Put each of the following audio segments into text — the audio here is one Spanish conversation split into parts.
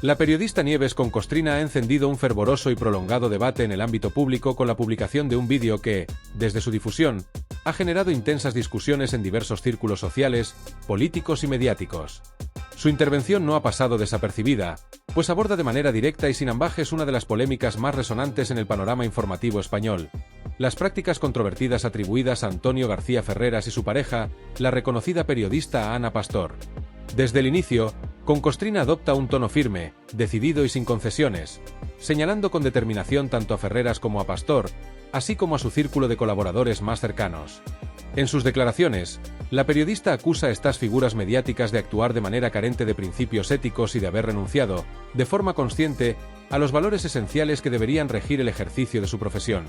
La periodista Nieves Concostrina ha encendido un fervoroso y prolongado debate en el ámbito público con la publicación de un vídeo que, desde su difusión, ha generado intensas discusiones en diversos círculos sociales, políticos y mediáticos. Su intervención no ha pasado desapercibida, pues aborda de manera directa y sin ambages una de las polémicas más resonantes en el panorama informativo español: las prácticas controvertidas atribuidas a Antonio García Ferreras y su pareja, la reconocida periodista Ana Pastor. Desde el inicio, Concostrina adopta un tono firme, decidido y sin concesiones, señalando con determinación tanto a Ferreras como a Pastor, así como a su círculo de colaboradores más cercanos. En sus declaraciones, la periodista acusa a estas figuras mediáticas de actuar de manera carente de principios éticos y de haber renunciado, de forma consciente, a los valores esenciales que deberían regir el ejercicio de su profesión.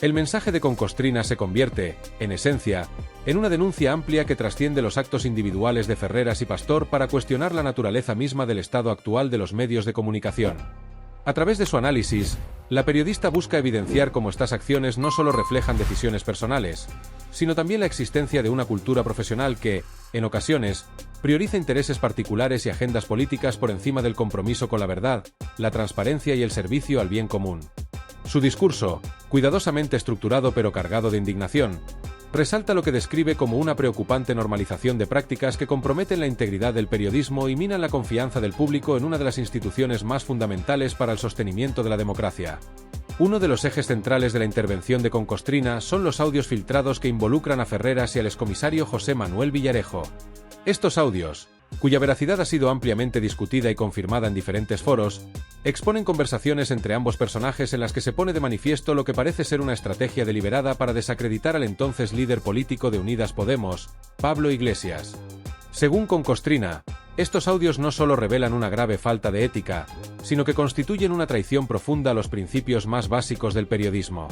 El mensaje de Concostrina se convierte, en esencia, en una denuncia amplia que trasciende los actos individuales de Ferreras y Pastor para cuestionar la naturaleza misma del estado actual de los medios de comunicación. A través de su análisis, la periodista busca evidenciar cómo estas acciones no solo reflejan decisiones personales, sino también la existencia de una cultura profesional que, en ocasiones, prioriza intereses particulares y agendas políticas por encima del compromiso con la verdad, la transparencia y el servicio al bien común. Su discurso, cuidadosamente estructurado pero cargado de indignación, resalta lo que describe como una preocupante normalización de prácticas que comprometen la integridad del periodismo y minan la confianza del público en una de las instituciones más fundamentales para el sostenimiento de la democracia. Uno de los ejes centrales de la intervención de Concostrina son los audios filtrados que involucran a Ferreras y al excomisario José Manuel Villarejo. Estos audios, cuya veracidad ha sido ampliamente discutida y confirmada en diferentes foros, exponen conversaciones entre ambos personajes en las que se pone de manifiesto lo que parece ser una estrategia deliberada para desacreditar al entonces líder político de Unidas Podemos, Pablo Iglesias. Según Concostrina, estos audios no solo revelan una grave falta de ética, sino que constituyen una traición profunda a los principios más básicos del periodismo.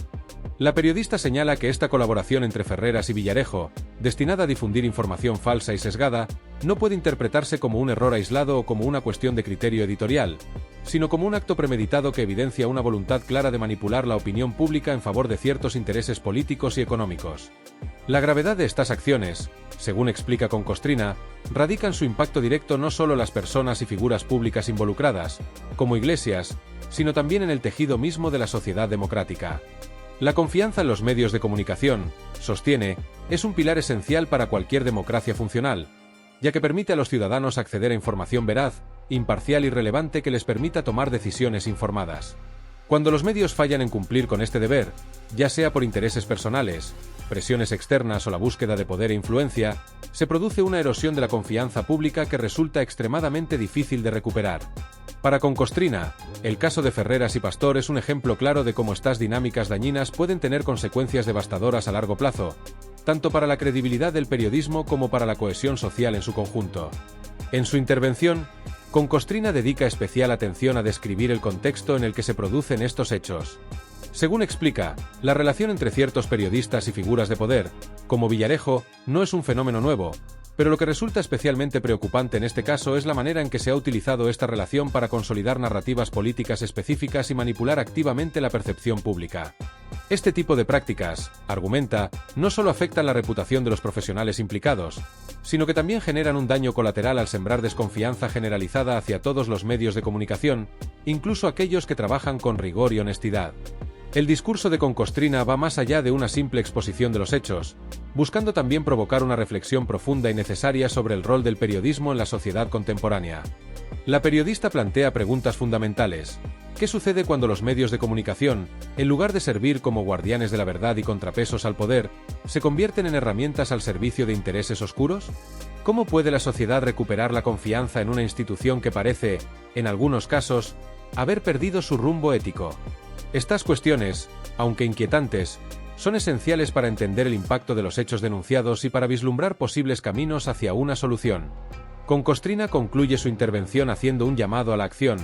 La periodista señala que esta colaboración entre Ferreras y Villarejo, destinada a difundir información falsa y sesgada, no puede interpretarse como un error aislado o como una cuestión de criterio editorial, sino como un acto premeditado que evidencia una voluntad clara de manipular la opinión pública en favor de ciertos intereses políticos y económicos. La gravedad de estas acciones, según explica Concostrina, radica en su impacto directo no solo en las personas y figuras públicas involucradas, como Iglesias, sino también en el tejido mismo de la sociedad democrática. La confianza en los medios de comunicación, sostiene, es un pilar esencial para cualquier democracia funcional, ya que permite a los ciudadanos acceder a información veraz, imparcial y relevante que les permita tomar decisiones informadas. Cuando los medios fallan en cumplir con este deber, ya sea por intereses personales, presiones externas o la búsqueda de poder e influencia, se produce una erosión de la confianza pública que resulta extremadamente difícil de recuperar. Para Concostrina, el caso de Ferreras y Pastor es un ejemplo claro de cómo estas dinámicas dañinas pueden tener consecuencias devastadoras a largo plazo, tanto para la credibilidad del periodismo como para la cohesión social en su conjunto. En su intervención, Concostrina dedica especial atención a describir el contexto en el que se producen estos hechos. Según explica, la relación entre ciertos periodistas y figuras de poder, como Villarejo, no es un fenómeno nuevo, pero lo que resulta especialmente preocupante en este caso es la manera en que se ha utilizado esta relación para consolidar narrativas políticas específicas y manipular activamente la percepción pública. Este tipo de prácticas, argumenta, no solo afectan la reputación de los profesionales implicados, sino que también generan un daño colateral al sembrar desconfianza generalizada hacia todos los medios de comunicación, incluso aquellos que trabajan con rigor y honestidad. El discurso de Concostrina va más allá de una simple exposición de los hechos, buscando también provocar una reflexión profunda y necesaria sobre el rol del periodismo en la sociedad contemporánea. La periodista plantea preguntas fundamentales. ¿Qué sucede cuando los medios de comunicación, en lugar de servir como guardianes de la verdad y contrapesos al poder, se convierten en herramientas al servicio de intereses oscuros? ¿Cómo puede la sociedad recuperar la confianza en una institución que parece, en algunos casos, haber perdido su rumbo ético? Estas cuestiones, aunque inquietantes, son esenciales para entender el impacto de los hechos denunciados y para vislumbrar posibles caminos hacia una solución. Concostrina concluye su intervención haciendo un llamado a la acción,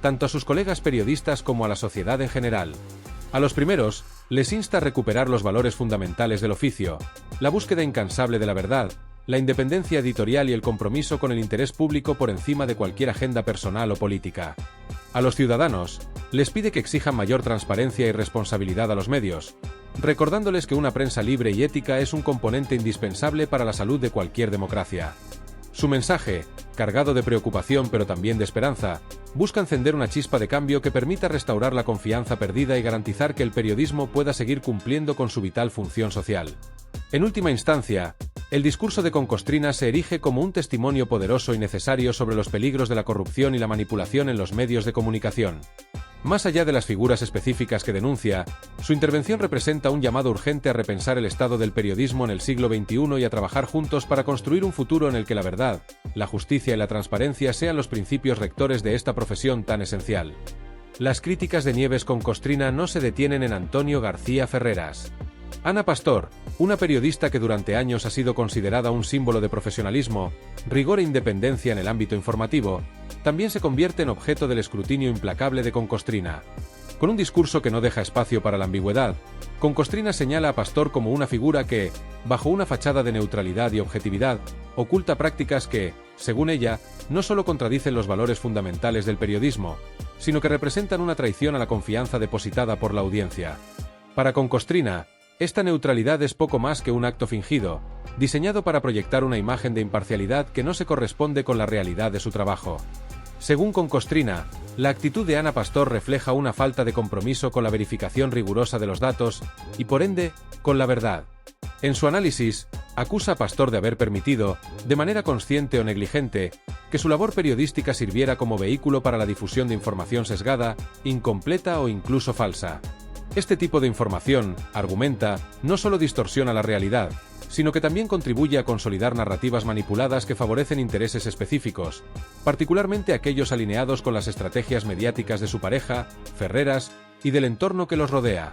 tanto a sus colegas periodistas como a la sociedad en general. A los primeros, les insta a recuperar los valores fundamentales del oficio, la búsqueda incansable de la verdad, la independencia editorial y el compromiso con el interés público por encima de cualquier agenda personal o política. A los ciudadanos, les pide que exijan mayor transparencia y responsabilidad a los medios, recordándoles que una prensa libre y ética es un componente indispensable para la salud de cualquier democracia. Su mensaje, cargado de preocupación pero también de esperanza, busca encender una chispa de cambio que permita restaurar la confianza perdida y garantizar que el periodismo pueda seguir cumpliendo con su vital función social. En última instancia, el discurso de Con Costrina se erige como un testimonio poderoso y necesario sobre los peligros de la corrupción y la manipulación en los medios de comunicación. Más allá de las figuras específicas que denuncia, su intervención representa un llamado urgente a repensar el estado del periodismo en el siglo XXI y a trabajar juntos para construir un futuro en el que la verdad, la justicia y la transparencia sean los principios rectores de esta profesión tan esencial. Las críticas de Nieves con Costrina no se detienen en Antonio García Ferreras. Ana Pastor, una periodista que durante años ha sido considerada un símbolo de profesionalismo, rigor e independencia en el ámbito informativo, también se convierte en objeto del escrutinio implacable de Con Costrina. Con un discurso que no deja espacio para la ambigüedad, Con Costrina señala a Pastor como una figura que, bajo una fachada de neutralidad y objetividad, oculta prácticas que, según ella, no solo contradicen los valores fundamentales del periodismo, sino que representan una traición a la confianza depositada por la audiencia. Para Con Costrina, esta neutralidad es poco más que un acto fingido, diseñado para proyectar una imagen de imparcialidad que no se corresponde con la realidad de su trabajo. Según Con Costrina, la actitud de Ana Pastor refleja una falta de compromiso con la verificación rigurosa de los datos y, por ende, con la verdad. En su análisis, acusa a Pastor de haber permitido, de manera consciente o negligente, que su labor periodística sirviera como vehículo para la difusión de información sesgada, incompleta o incluso falsa. Este tipo de información, argumenta, no solo distorsiona la realidad, sino que también contribuye a consolidar narrativas manipuladas que favorecen intereses específicos, particularmente aquellos alineados con las estrategias mediáticas de su pareja, Ferreras, y del entorno que los rodea.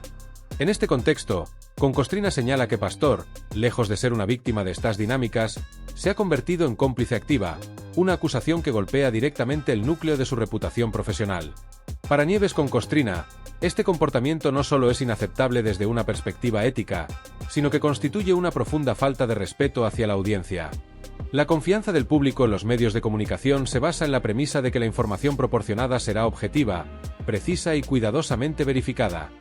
En este contexto, Con Costrina señala que Pastor, lejos de ser una víctima de estas dinámicas, se ha convertido en cómplice activa, una acusación que golpea directamente el núcleo de su reputación profesional. Para Nieves con Costrina, este comportamiento no solo es inaceptable desde una perspectiva ética, sino que constituye una profunda falta de respeto hacia la audiencia. La confianza del público en los medios de comunicación se basa en la premisa de que la información proporcionada será objetiva, precisa y cuidadosamente verificada.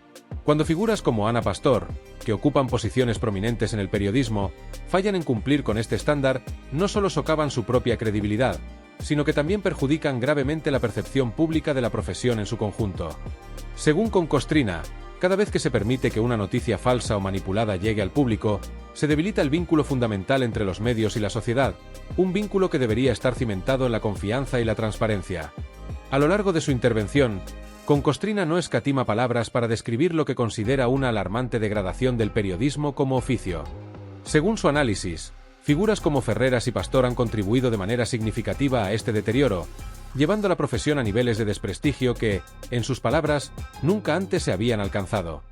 Cuando figuras como Ana Pastor, que ocupan posiciones prominentes en el periodismo, fallan en cumplir con este estándar, no solo socavan su propia credibilidad, sino que también perjudican gravemente la percepción pública de la profesión en su conjunto. Según Con Costrina, cada vez que se permite que una noticia falsa o manipulada llegue al público, se debilita el vínculo fundamental entre los medios y la sociedad, un vínculo que debería estar cimentado en la confianza y la transparencia. A lo largo de su intervención, Con Costrina no escatima palabras para describir lo que considera una alarmante degradación del periodismo como oficio. Según su análisis, figuras como Ferreras y Pastor han contribuido de manera significativa a este deterioro, llevando la profesión a niveles de desprestigio que, en sus palabras, nunca antes se habían alcanzado.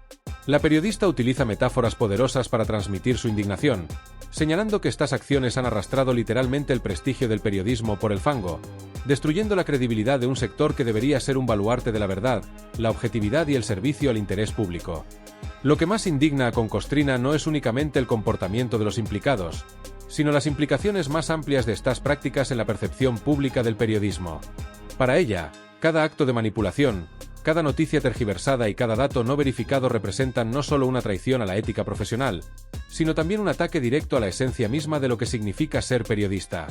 La periodista utiliza metáforas poderosas para transmitir su indignación, señalando que estas acciones han arrastrado literalmente el prestigio del periodismo por el fango, destruyendo la credibilidad de un sector que debería ser un baluarte de la verdad, la objetividad y el servicio al interés público. Lo que más indigna a Con Costrina no es únicamente el comportamiento de los implicados, sino las implicaciones más amplias de estas prácticas en la percepción pública del periodismo. Para ella, cada acto de manipulación, cada noticia tergiversada y cada dato no verificado representan no solo una traición a la ética profesional, sino también un ataque directo a la esencia misma de lo que significa ser periodista.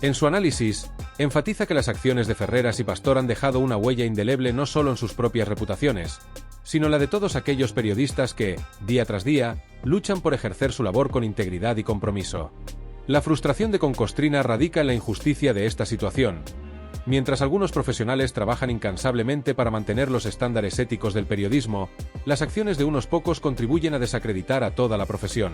En su análisis, enfatiza que las acciones de Ferreras y Pastor han dejado una huella indeleble no solo en sus propias reputaciones, sino la de todos aquellos periodistas que, día tras día, luchan por ejercer su labor con integridad y compromiso. La frustración de Con Costrina radica en la injusticia de esta situación. Mientras algunos profesionales trabajan incansablemente para mantener los estándares éticos del periodismo, las acciones de unos pocos contribuyen a desacreditar a toda la profesión.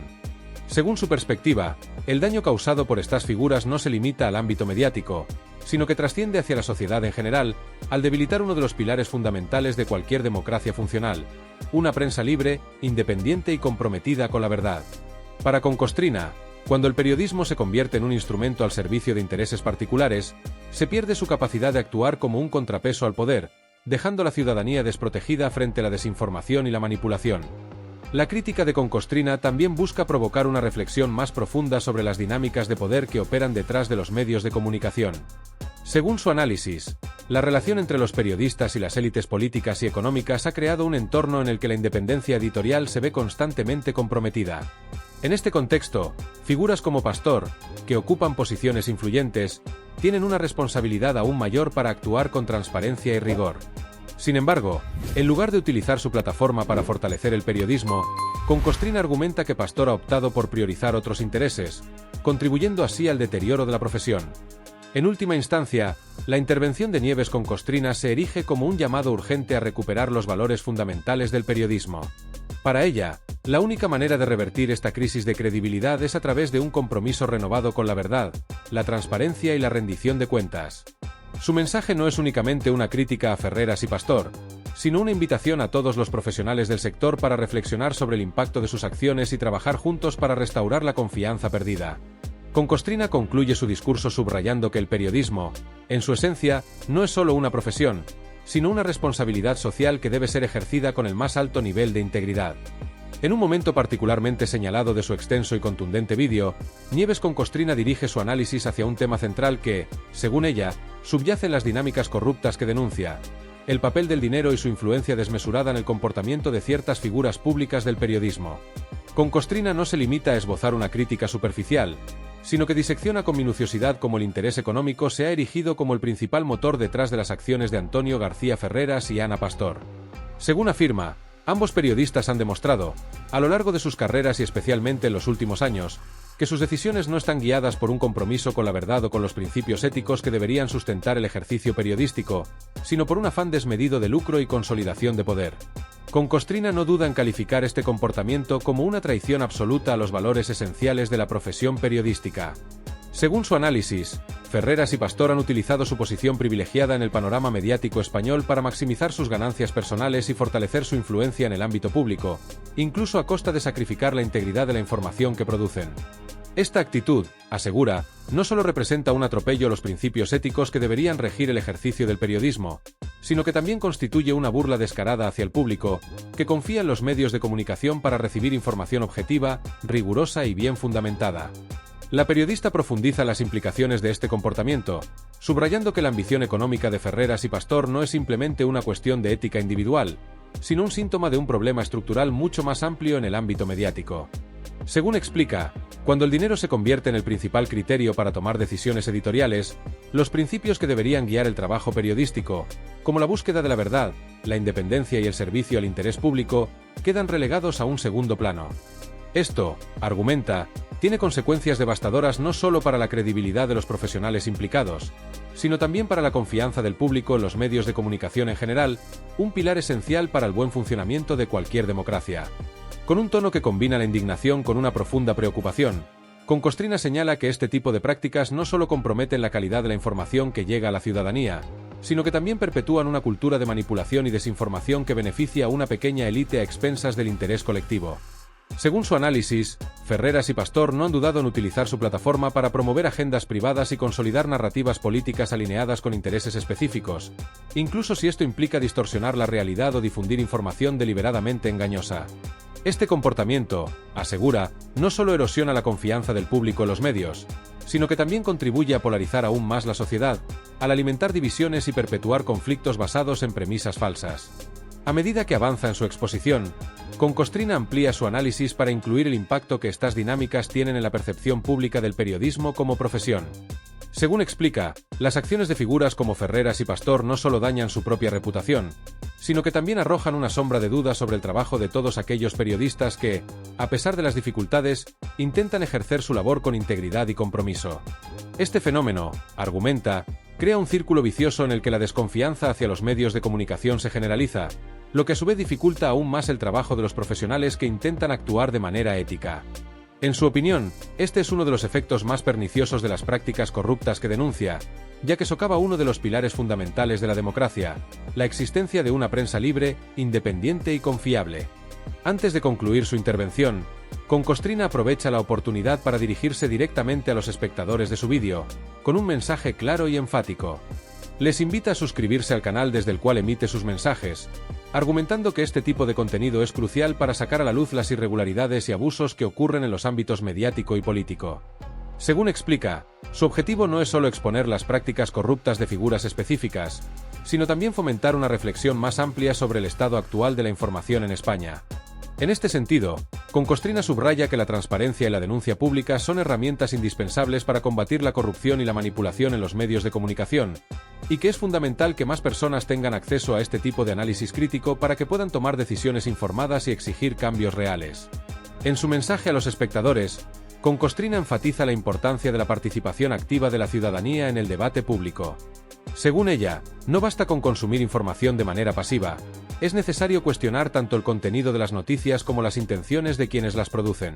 Según su perspectiva, el daño causado por estas figuras no se limita al ámbito mediático, sino que trasciende hacia la sociedad en general, al debilitar uno de los pilares fundamentales de cualquier democracia funcional: una prensa libre, independiente y comprometida con la verdad. Para Con Costrina, cuando el periodismo se convierte en un instrumento al servicio de intereses particulares, se pierde su capacidad de actuar como un contrapeso al poder, dejando a la ciudadanía desprotegida frente a la desinformación y la manipulación. La crítica de Con Costrina también busca provocar una reflexión más profunda sobre las dinámicas de poder que operan detrás de los medios de comunicación. Según su análisis, la relación entre los periodistas y las élites políticas y económicas ha creado un entorno en el que la independencia editorial se ve constantemente comprometida. En este contexto, figuras como Pastor, que ocupan posiciones influyentes, tienen una responsabilidad aún mayor para actuar con transparencia y rigor. Sin embargo, en lugar de utilizar su plataforma para fortalecer el periodismo, Con Costrina argumenta que Pastor ha optado por priorizar otros intereses, contribuyendo así al deterioro de la profesión. En última instancia, la intervención de Nieves con Costrina se erige como un llamado urgente a recuperar los valores fundamentales del periodismo. Para ella, la única manera de revertir esta crisis de credibilidad es a través de un compromiso renovado con la verdad, la transparencia y la rendición de cuentas. Su mensaje no es únicamente una crítica a Ferreras y Pastor, sino una invitación a todos los profesionales del sector para reflexionar sobre el impacto de sus acciones y trabajar juntos para restaurar la confianza perdida. Con Costrina concluye su discurso subrayando que el periodismo, en su esencia, no es solo una profesión, sino una responsabilidad social que debe ser ejercida con el más alto nivel de integridad. En un momento particularmente señalado de su extenso y contundente vídeo, Nieves con Costrina dirige su análisis hacia un tema central que, según ella, subyace en las dinámicas corruptas que denuncia: el papel del dinero y su influencia desmesurada en el comportamiento de ciertas figuras públicas del periodismo. Con Costrina no se limita a esbozar una crítica superficial, sino que disecciona con minuciosidad cómo el interés económico se ha erigido como el principal motor detrás de las acciones de Antonio García Ferreras y Ana Pastor. Según afirma, ambos periodistas han demostrado, a lo largo de sus carreras y especialmente en los últimos años, que sus decisiones no están guiadas por un compromiso con la verdad o con los principios éticos que deberían sustentar el ejercicio periodístico, sino por un afán desmedido de lucro y consolidación de poder. Con Costrina no duda en calificar este comportamiento como una traición absoluta a los valores esenciales de la profesión periodística. Según su análisis, Ferreras y Pastor han utilizado su posición privilegiada en el panorama mediático español para maximizar sus ganancias personales y fortalecer su influencia en el ámbito público, incluso a costa de sacrificar la integridad de la información que producen. Esta actitud, asegura, no solo representa un atropello a los principios éticos que deberían regir el ejercicio del periodismo, sino que también constituye una burla descarada hacia el público, que confía en los medios de comunicación para recibir información objetiva, rigurosa y bien fundamentada. La periodista profundiza las implicaciones de este comportamiento, subrayando que la ambición económica de Ferreras y Pastor no es simplemente una cuestión de ética individual, sino un síntoma de un problema estructural mucho más amplio en el ámbito mediático. Según explica, cuando el dinero se convierte en el principal criterio para tomar decisiones editoriales, los principios que deberían guiar el trabajo periodístico, como la búsqueda de la verdad, la independencia y el servicio al interés público, quedan relegados a un segundo plano. Esto, argumenta, tiene consecuencias devastadoras no solo para la credibilidad de los profesionales implicados, sino también para la confianza del público en los medios de comunicación en general, un pilar esencial para el buen funcionamiento de cualquier democracia. Con un tono que combina la indignación con una profunda preocupación, Con Costrina señala que este tipo de prácticas no solo comprometen la calidad de la información que llega a la ciudadanía, sino que también perpetúan una cultura de manipulación y desinformación que beneficia a una pequeña élite a expensas del interés colectivo. Según su análisis, Ferreras y Pastor no han dudado en utilizar su plataforma para promover agendas privadas y consolidar narrativas políticas alineadas con intereses específicos, incluso si esto implica distorsionar la realidad o difundir información deliberadamente engañosa. Este comportamiento, asegura, no solo erosiona la confianza del público en los medios, sino que también contribuye a polarizar aún más la sociedad, al alimentar divisiones y perpetuar conflictos basados en premisas falsas. A medida que avanza en su exposición, Con Costrina amplía su análisis para incluir el impacto que estas dinámicas tienen en la percepción pública del periodismo como profesión. Según explica, las acciones de figuras como Ferreras y Pastor no solo dañan su propia reputación, sino que también arrojan una sombra de duda sobre el trabajo de todos aquellos periodistas que, a pesar de las dificultades, intentan ejercer su labor con integridad y compromiso. Este fenómeno, argumenta, crea un círculo vicioso en el que la desconfianza hacia los medios de comunicación se generaliza, lo que a su vez dificulta aún más el trabajo de los profesionales que intentan actuar de manera ética. En su opinión, este es uno de los efectos más perniciosos de las prácticas corruptas que denuncia, ya que socava uno de los pilares fundamentales de la democracia, la existencia de una prensa libre, independiente y confiable. Antes de concluir su intervención, Con Costrina aprovecha la oportunidad para dirigirse directamente a los espectadores de su vídeo, con un mensaje claro y enfático. Les invita a suscribirse al canal desde el cual emite sus mensajes, argumentando que este tipo de contenido es crucial para sacar a la luz las irregularidades y abusos que ocurren en los ámbitos mediático y político. Según explica, su objetivo no es solo exponer las prácticas corruptas de figuras específicas, sino también fomentar una reflexión más amplia sobre el estado actual de la información en España. En este sentido, Concostrina subraya que la transparencia y la denuncia pública son herramientas indispensables para combatir la corrupción y la manipulación en los medios de comunicación, y que es fundamental que más personas tengan acceso a este tipo de análisis crítico para que puedan tomar decisiones informadas y exigir cambios reales. En su mensaje a los espectadores, Concostrina enfatiza la importancia de la participación activa de la ciudadanía en el debate público. Según ella, no basta con consumir información de manera pasiva, es necesario cuestionar tanto el contenido de las noticias como las intenciones de quienes las producen.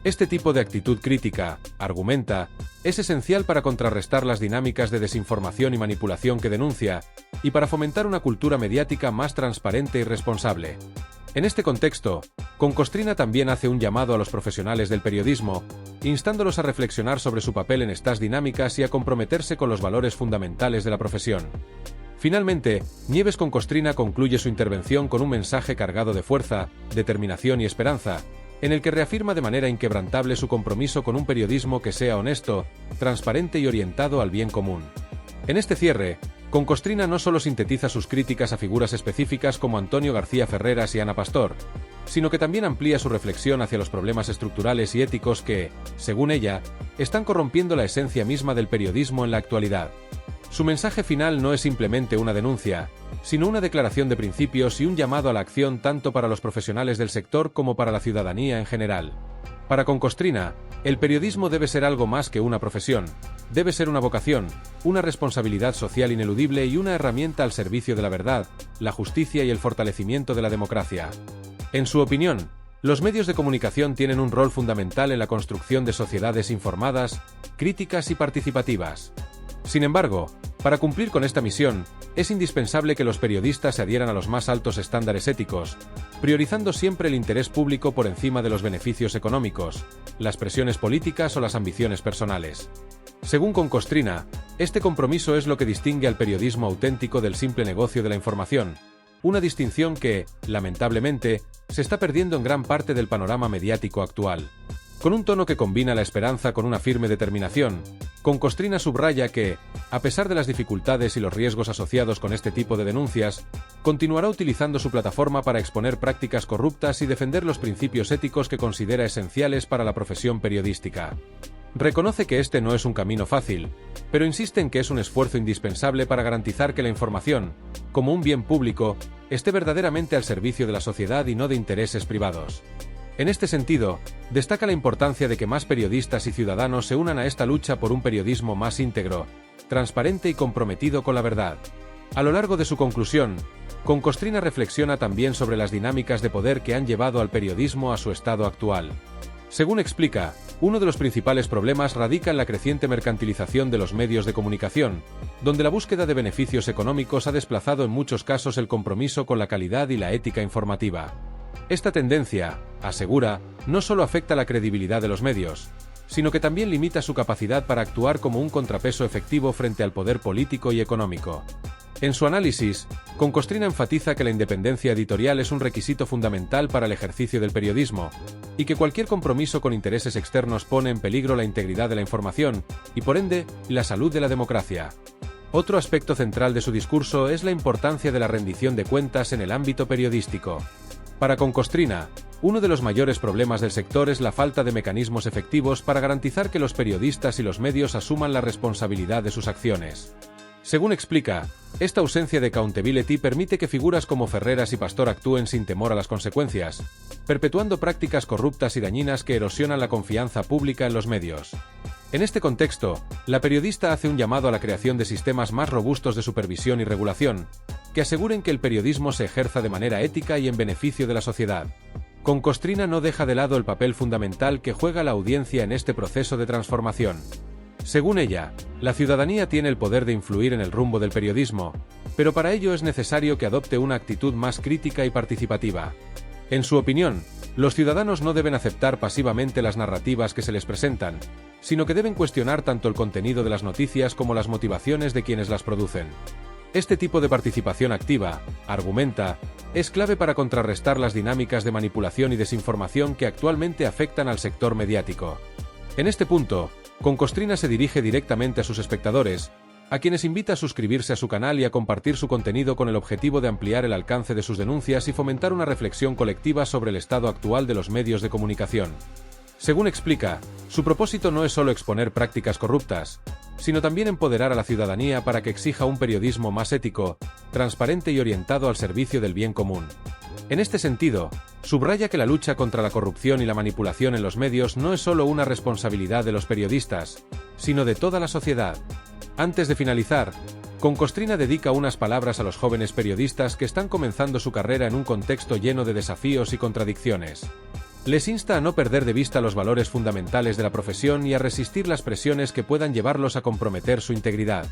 Este tipo de actitud crítica, argumenta, es esencial para contrarrestar las dinámicas de desinformación y manipulación que denuncia, y para fomentar una cultura mediática más transparente y responsable. En este contexto, Concostrina también hace un llamado a los profesionales del periodismo, instándolos a reflexionar sobre su papel en estas dinámicas y a comprometerse con los valores fundamentales de la profesión. Finalmente, Nieves Concostrina concluye su intervención con un mensaje cargado de fuerza, determinación y esperanza, en el que reafirma de manera inquebrantable su compromiso con un periodismo que sea honesto, transparente y orientado al bien común. En este cierre, Concostrina no solo sintetiza sus críticas a figuras específicas como Antonio García Ferreras y Ana Pastor, sino que también amplía su reflexión hacia los problemas estructurales y éticos que, según ella, están corrompiendo la esencia misma del periodismo en la actualidad. Su mensaje final no es simplemente una denuncia, sino una declaración de principios y un llamado a la acción tanto para los profesionales del sector como para la ciudadanía en general. Para Concostrina, el periodismo debe ser algo más que una profesión, debe ser una vocación, una responsabilidad social ineludible y una herramienta al servicio de la verdad, la justicia y el fortalecimiento de la democracia. En su opinión, los medios de comunicación tienen un rol fundamental en la construcción de sociedades informadas, críticas y participativas. Sin embargo, para cumplir con esta misión, es indispensable que los periodistas se adhieran a los más altos estándares éticos, priorizando siempre el interés público por encima de los beneficios económicos, las presiones políticas o las ambiciones personales. Según Concostrina, este compromiso es lo que distingue al periodismo auténtico del simple negocio de la información, una distinción que, lamentablemente, se está perdiendo en gran parte del panorama mediático actual. Con un tono que combina la esperanza con una firme determinación, Concostrina subraya que, a pesar de las dificultades y los riesgos asociados con este tipo de denuncias, continuará utilizando su plataforma para exponer prácticas corruptas y defender los principios éticos que considera esenciales para la profesión periodística. Reconoce que este no es un camino fácil, pero insiste en que es un esfuerzo indispensable para garantizar que la información, como un bien público, esté verdaderamente al servicio de la sociedad y no de intereses privados. En este sentido, destaca la importancia de que más periodistas y ciudadanos se unan a esta lucha por un periodismo más íntegro, transparente y comprometido con la verdad. A lo largo de su conclusión, Concostrina reflexiona también sobre las dinámicas de poder que han llevado al periodismo a su estado actual. Según explica, uno de los principales problemas radica en la creciente mercantilización de los medios de comunicación, donde la búsqueda de beneficios económicos ha desplazado en muchos casos el compromiso con la calidad y la ética informativa. Esta tendencia, asegura, no solo afecta la credibilidad de los medios, sino que también limita su capacidad para actuar como un contrapeso efectivo frente al poder político y económico. En su análisis, Concostrina enfatiza que la independencia editorial es un requisito fundamental para el ejercicio del periodismo, y que cualquier compromiso con intereses externos pone en peligro la integridad de la información, y por ende, la salud de la democracia. Otro aspecto central de su discurso es la importancia de la rendición de cuentas en el ámbito periodístico. Para Concostrina, uno de los mayores problemas del sector es la falta de mecanismos efectivos para garantizar que los periodistas y los medios asuman la responsabilidad de sus acciones. Según explica, esta ausencia de accountability permite que figuras como Ferreras y Pastor actúen sin temor a las consecuencias, perpetuando prácticas corruptas y dañinas que erosionan la confianza pública en los medios. En este contexto, la periodista hace un llamado a la creación de sistemas más robustos de supervisión y regulación, que aseguren que el periodismo se ejerza de manera ética y en beneficio de la sociedad. Concostrina no deja de lado el papel fundamental que juega la audiencia en este proceso de transformación. Según ella, la ciudadanía tiene el poder de influir en el rumbo del periodismo, pero para ello es necesario que adopte una actitud más crítica y participativa. En su opinión, los ciudadanos no deben aceptar pasivamente las narrativas que se les presentan, sino que deben cuestionar tanto el contenido de las noticias como las motivaciones de quienes las producen. Este tipo de participación activa, argumenta, es clave para contrarrestar las dinámicas de manipulación y desinformación que actualmente afectan al sector mediático. En este punto, Concostrina se dirige directamente a sus espectadores, a quienes invita a suscribirse a su canal y a compartir su contenido con el objetivo de ampliar el alcance de sus denuncias y fomentar una reflexión colectiva sobre el estado actual de los medios de comunicación. Según explica, su propósito no es solo exponer prácticas corruptas, sino también empoderar a la ciudadanía para que exija un periodismo más ético, transparente y orientado al servicio del bien común. En este sentido, subraya que la lucha contra la corrupción y la manipulación en los medios no es solo una responsabilidad de los periodistas, sino de toda la sociedad. Antes de finalizar, Con Costrina dedica unas palabras a los jóvenes periodistas que están comenzando su carrera en un contexto lleno de desafíos y contradicciones. Les insta a no perder de vista los valores fundamentales de la profesión y a resistir las presiones que puedan llevarlos a comprometer su integridad.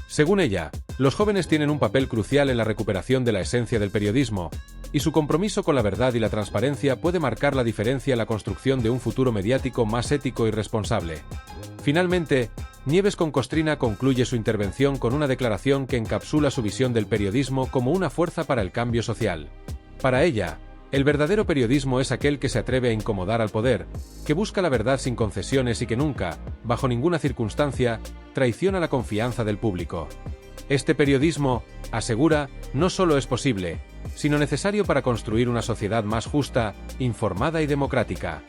Según ella, los jóvenes tienen un papel crucial en la recuperación de la esencia del periodismo, y su compromiso con la verdad y la transparencia puede marcar la diferencia en la construcción de un futuro mediático más ético y responsable. Finalmente, Nieves con Costrina concluye su intervención con una declaración que encapsula su visión del periodismo como una fuerza para el cambio social. Para ella, el verdadero periodismo es aquel que se atreve a incomodar al poder, que busca la verdad sin concesiones y que nunca, bajo ninguna circunstancia, traiciona la confianza del público. Este periodismo, asegura, no solo es posible, sino necesario para construir una sociedad más justa, informada y democrática.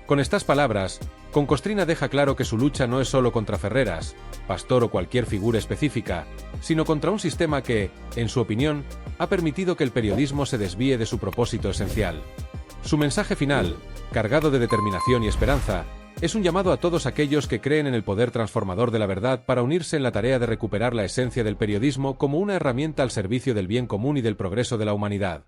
Con estas palabras, Con Costrina deja claro que su lucha no es solo contra Ferreras, Pastor o cualquier figura específica, sino contra un sistema que, en su opinión, ha permitido que el periodismo se desvíe de su propósito esencial. Su mensaje final, cargado de determinación y esperanza, es un llamado a todos aquellos que creen en el poder transformador de la verdad para unirse en la tarea de recuperar la esencia del periodismo como una herramienta al servicio del bien común y del progreso de la humanidad.